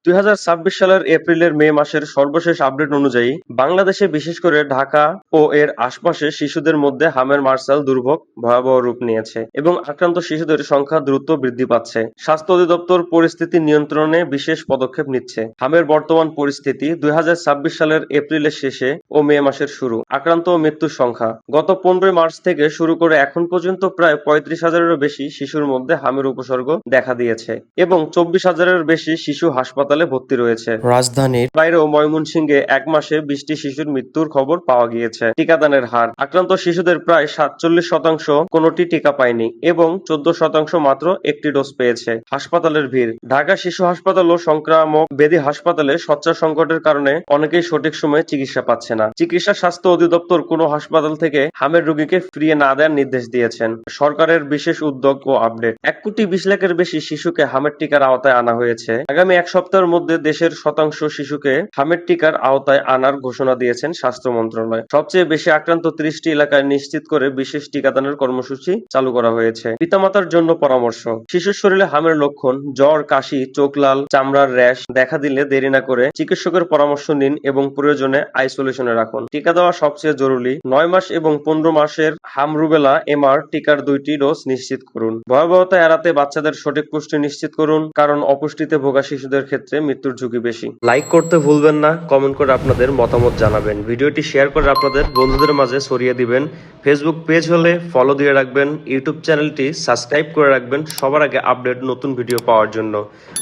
2026 সালের এপ্রিলের মে মাসের সর্বশেষ আপডেট অনুযায়ী বাংলাদেশে বিশেষ করে ঢাকা ও এর আশপাশে শিশুদের মধ্যে হামের মার্শাল দুর্ভোগ ভয়াবহ রূপ নিয়েছে এবং আক্রান্ত শিশুদের সংখ্যা দ্রুত বৃদ্ধি পাচ্ছে। স্বাস্থ্য অধিদপ্তর পরিস্থিতি নিয়ন্ত্রণে বিশেষ পদক্ষেপ নিচ্ছে। হামের বর্তমান পরিস্থিতি 2026 সালের এপ্রিলের শেষে ও মে মাসের শুরু। আক্রান্ত ও মৃত্যুর সংখ্যা গত 15 মার্চ থেকে শুরু করে এখন পর্যন্ত প্রায় 35,000-এরও বেশি শিশুর মধ্যে হামের উপসর্গ দেখা দিয়েছে এবং 24,000-এর বেশি শিশু হাসপাতালে ভর্তি রয়েছে। রাজধানীর বাইরেও ময়মনসিংহে এক মাসে 20টি শিশুর মৃত্যুর খবর পাওয়া গিয়েছে। টিকাদানের হার আক্রান্ত শিশুদের প্রায় 47% কোনোটি টিকা পায়নি এবং 14% মাত্র একটি ডোজ পেয়েছে। হাসপাতালের ভিড় ঢাকা শিশু হাসপাতাল ও সংক্রামক ব্যাধি হাসপাতালে শয্যা সংকটের কারণে অনেকেই সঠিক সময়ে চিকিৎসা পাচ্ছে না। চিকিৎসা স্বাস্থ্য অধিদপ্তর কোনো হাসপাতাল থেকে হামের রোগীকে ফিরিয়ে না দেওয়ার নির্দেশ দিয়েছেন। সরকারের বিশেষ উদ্যোগ ও আপডেট 1,20,00,000-এর বেশি শিশুকে হামের টিকার আওতায় আনা হয়েছে। আগামী এক সপ্তাহের মধ্যে দেশের শতাংশ শিশুকে হামের টিকার আওতায় আনার ঘোষণা দিয়েছেন স্বাস্থ্য মন্ত্রণালয়। সবচেয়ে বেশি আক্রান্ত 30টি এলাকায় নিশ্চিত করে বিশেষ টিকাদানের কর্মসূচি চালু করা হয়েছে। পিতামাতার জন্য পরামর্শ শিশুর শরীরে হামের লক্ষণ জ্বর, কাশি, চোখ লাল, চামড়ার র্যাশ দেখা দিলে দেরি না করে চিকিৎসকের পরামর্শ নিন এবং প্রয়োজনে আইসোলেশনে রাখুন। টিকা দেওয়া সবচেয়ে জরুরি। 9 মাস এবং 15 মাসের হাম রুবেলা এমআর টিকার 2টি ডোজ নিশ্চিত করুন। ভয়াবহতা এড়াতে বাচ্চাদের সঠিক পুষ্টি নিশ্চিত করুন, কারণ অপুষ্টিতে ভোগা শিশুদের ক্ষেত্রে মৃত্যুর ঝুঁকি বেশি। লাইক করতে ভুলবেন না, কমেন্ট করে আপনাদের মতামত জানাবেন, ভিডিওটি শেয়ার করে আপনাদের বন্ধুদের মাঝে ছড়িয়ে দিবেন। ফেসবুক পেজ হলে ফলো দিয়ে রাখবেন, ইউটিউব চ্যানেলটি সাবস্ক্রাইব করে রাখবেন সবার আগে আপডেট নতুন ভিডিও পাওয়ার জন্য।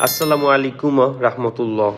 আসসালামু আলাইকুম রাহমাতুল্লাহ।